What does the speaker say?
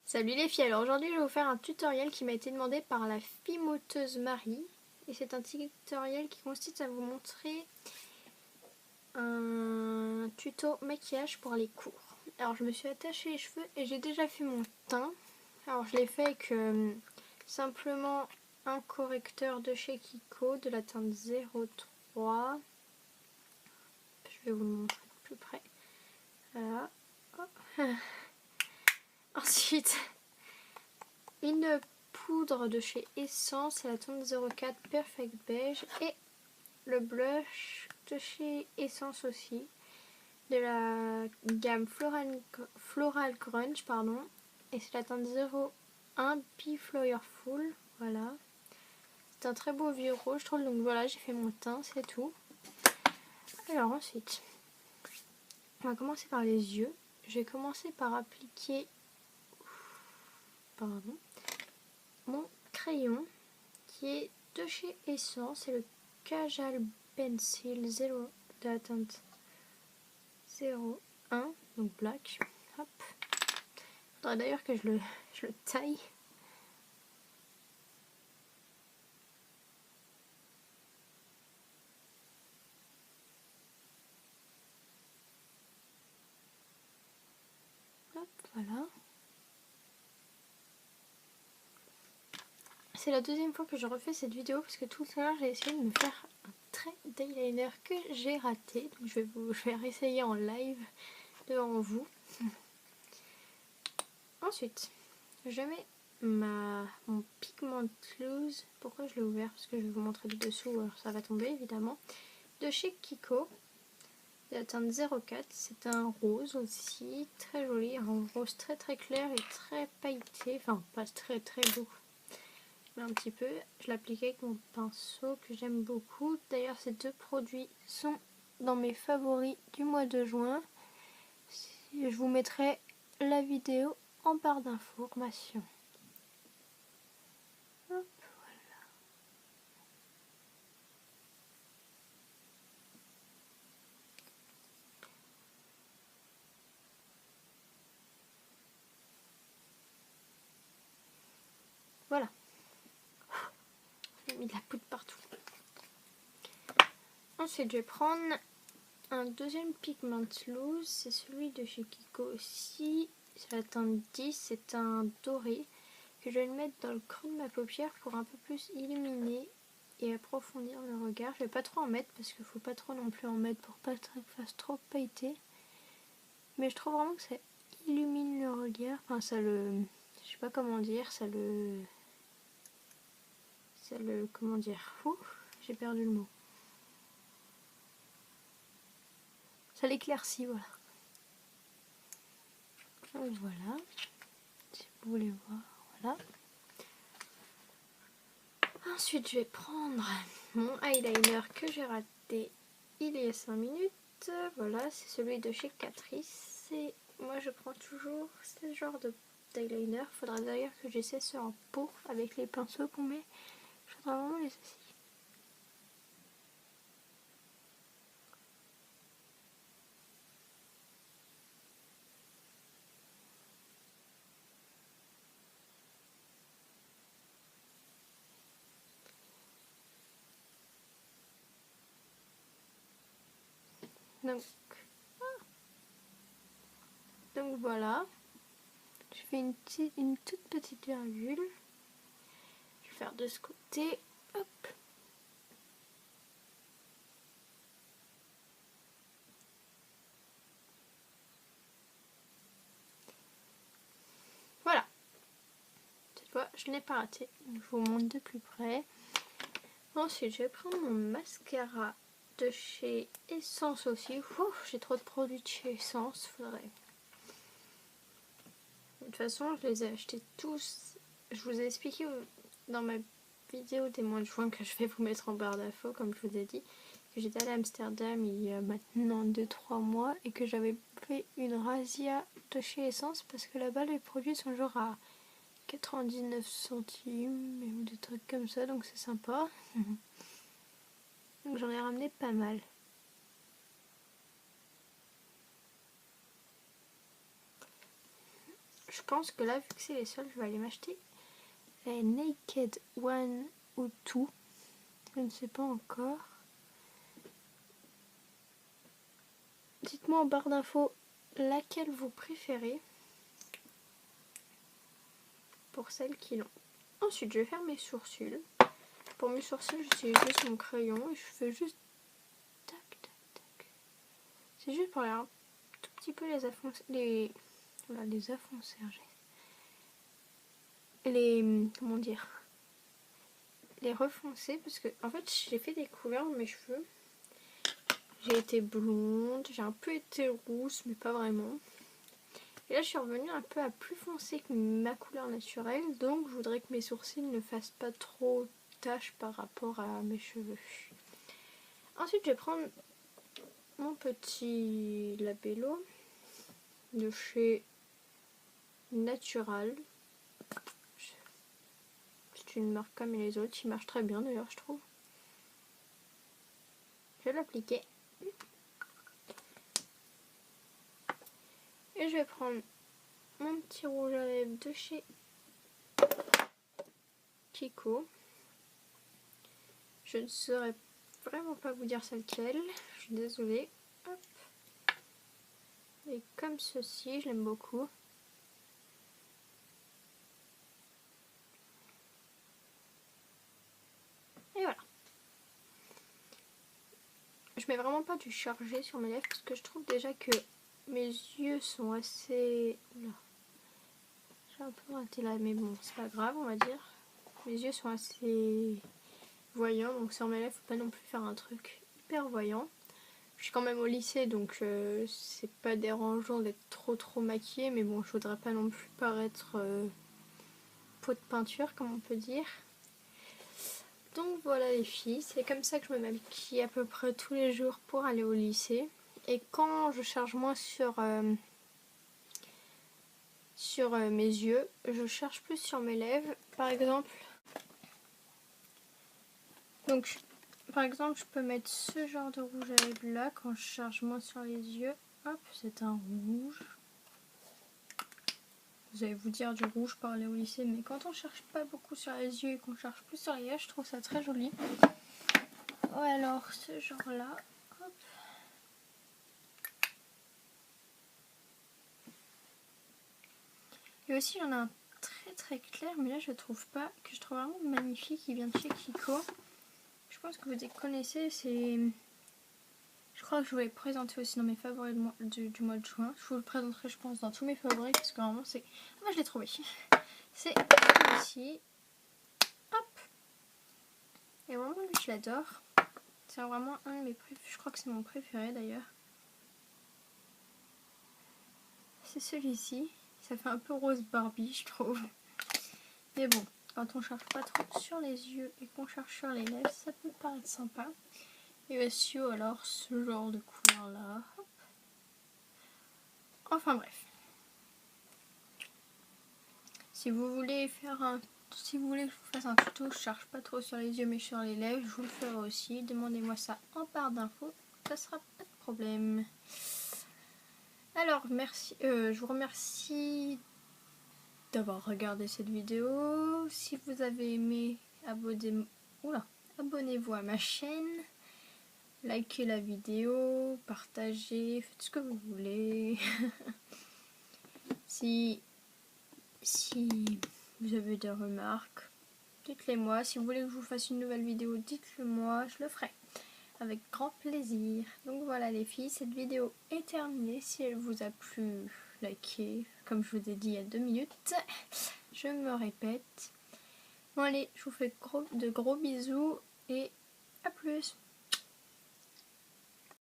Salut les filles, alors aujourd'hui je vais vous faire un tutoriel qui m'a été demandé par la Fimoteuse Marie. Et c'est un tutoriel qui consiste à vous montrer un tuto maquillage pour les cours. Alors je me suis attachée les cheveux et j'ai déjà fait mon teint. Alors je l'ai fait avec simplement un correcteur de chez Kiko de la teinte 03. Je vais vous le montrer de plus près. Voilà. Oh. Ensuite, une poudre de chez Essence, c'est la teinte 04 Perfect Beige, et le blush de chez Essence aussi, de la gamme Floral Grunge, pardon, et c'est la teinte 01 Be Flowerful, voilà. C'est un très beau vieux rose, je trouve, donc voilà, j'ai fait mon teint, c'est tout. Alors ensuite, on va commencer par les yeux. Je vais commencer par appliquer mon crayon qui est de chez Essence, c'est le Kajal Pencil 0 de la teinte 01, donc black. Hop. Faudrait d'ailleurs que je le taille. Hop, voilà. C'est la deuxième fois que je refais cette vidéo parce que tout à l'heure j'ai essayé de me faire un trait d'eyeliner que j'ai raté. Donc je vais réessayer en live devant vous. Ensuite, je mets mon Pigment Loose. Pourquoi je l'ai ouvert? Parce que je vais vous montrer le dessous, alors ça va tomber évidemment. De chez Kiko, de la teinte 04. C'est un rose aussi, très joli, un rose très très clair et très pailleté. Enfin, pas très très beau, mais un petit peu. Je l'applique avec mon pinceau que j'aime beaucoup. D'ailleurs, ces deux produits sont dans mes favoris du mois de juin. Je vous mettrai la vidéo en barre d'informations. Hop, voilà. Voilà. J'ai mis de la poudre partout. Ensuite, je vais prendre un deuxième Pigment Loose, c'est celui de chez Kiko aussi, c'est la teinte 10, c'est un doré que je vais le mettre dans le creux de ma paupière pour un peu plus illuminer et approfondir le regard. Je vais pas trop en mettre parce qu'il faut pas trop non plus en mettre pour pas que ça fasse trop pailleté, mais je trouve vraiment que ça illumine le regard, enfin ça le, je sais pas comment dire, comment dire, j'ai perdu le mot. Ça l'éclaircit, voilà. Donc voilà, si vous voulez voir, voilà. Ensuite, je vais prendre mon eyeliner que j'ai raté il y a 5 minutes. Voilà, c'est celui de chez Catrice. Et moi, je prends toujours ce genre d'eyeliner. Il faudra d'ailleurs que j'essaie sur en pot avec les pinceaux qu'on met. Je voudrais vraiment les essayer. Donc voilà, je fais une toute petite virgule. Je vais faire de ce côté. Hop. Voilà. Cette fois, je ne l'ai pas raté. Je vous montre de plus près. Ensuite, je vais prendre mon mascara de chez Essence aussi. J'ai trop de produits de chez Essence, faudrait. De toute façon, je les ai achetés tous. Je vous ai expliqué dans ma vidéo des mois de juin que je vais vous mettre en barre d'infos, comme je vous ai dit, que j'étais allée à Amsterdam il y a maintenant 2-3 mois et que j'avais fait une razzia de chez Essence parce que là-bas les produits sont genre à 99 centimes ou des trucs comme ça, donc c'est sympa. Donc j'en ai ramené pas mal. je pense que là, vu que c'est les seuls, je vais aller m'acheter les Naked One ou Two. Je ne sais pas encore. Dites-moi en barre d'infos laquelle vous préférez pour celles qui l'ont. Ensuite, je vais faire mes sourcils. Pour mes sourcils, j'utilise juste mon crayon et je fais juste tac, tac, tac. C'est juste pour un tout petit peu les affoncer, voilà, les affoncer. Comment dire, les refoncer parce que en fait j'ai fait des couleurs dans mes cheveux. J'ai été blonde, j'ai un peu été rousse mais pas vraiment. Et là je suis revenue un peu à plus foncé que ma couleur naturelle, donc je voudrais que mes sourcils ne fassent pas trop taches par rapport à mes cheveux. Ensuite je vais prendre mon petit labello de chez Natural. C'est une marque comme les autres, il marche très bien d'ailleurs je trouve. Je vais l'appliquer. Et je vais prendre mon petit rouge à lèvres de chez Kiko. Je ne saurais vraiment pas vous dire c'est lequel, je suis désolée. Hop. Et comme ceci, je l'aime beaucoup. Et voilà. Je mets vraiment pas du chargé sur mes lèvres parce que je trouve déjà que mes yeux sont assez... Oula. J'ai un peu raté là, mais bon, c'est pas grave, on va dire. Mes yeux sont assez voyants, donc sur mes lèvres, faut pas non plus faire un truc hyper voyant. Je suis quand même au lycée, donc c'est pas dérangeant d'être trop maquillée, mais bon, je voudrais pas non plus paraître pot de peinture, comme on peut dire. Donc voilà les filles, c'est comme ça que je me maquille à peu près tous les jours pour aller au lycée. Et quand je charge moins sur mes yeux, je cherche plus sur mes lèvres. Par exemple, je peux mettre ce genre de rouge à lèvres là quand je charge moins sur les yeux. Hop, c'est un rouge. Vous allez vous dire du rouge pour aller au lycée, mais quand on cherche pas beaucoup sur les yeux et qu'on cherche plus sur les lèvres, je trouve ça très joli. Ou alors ce genre là. Hop. Et aussi j'en ai un très clair, mais là je trouve pas, que je trouve vraiment magnifique, il vient de chez Kiko. Je pense que vous connaissez, c'est... Je crois que je vous l'ai présenté aussi dans mes favoris du mois de juin. Je vous le présenterai je pense dans tous mes favoris parce que vraiment c'est... Moi je l'ai trouvé. C'est celui-ci. Hop. Et vraiment lui je l'adore. C'est vraiment un de mes préférés. Je crois que c'est mon préféré d'ailleurs. C'est celui-ci. Ça fait un peu rose Barbie je trouve. Mais bon, quand on cherche pas trop sur les yeux et qu'on cherche sur les lèvres, ça peut paraître sympa. Et aussi alors ce genre de couleur là. Enfin bref. Si vous voulez que je vous fasse un tuto, je cherche pas trop sur les yeux mais sur les lèvres, je vous le ferai aussi. Demandez-moi ça en barre d'infos, ça sera pas de problème. Alors merci, je vous remercie d'avoir regardé cette vidéo. Si vous avez aimé, abonnez-vous à ma chaîne. Likez la vidéo, partagez, faites ce que vous voulez. Si vous avez des remarques, dites-les moi. Si vous voulez que je vous fasse une nouvelle vidéo, dites-le moi, je le ferai. Avec grand plaisir. Donc voilà les filles, cette vidéo est terminée. Si elle vous a plu, likez, comme je vous ai dit il y a 2 minutes. Je me répète. Bon allez, je vous fais de gros bisous et à plus.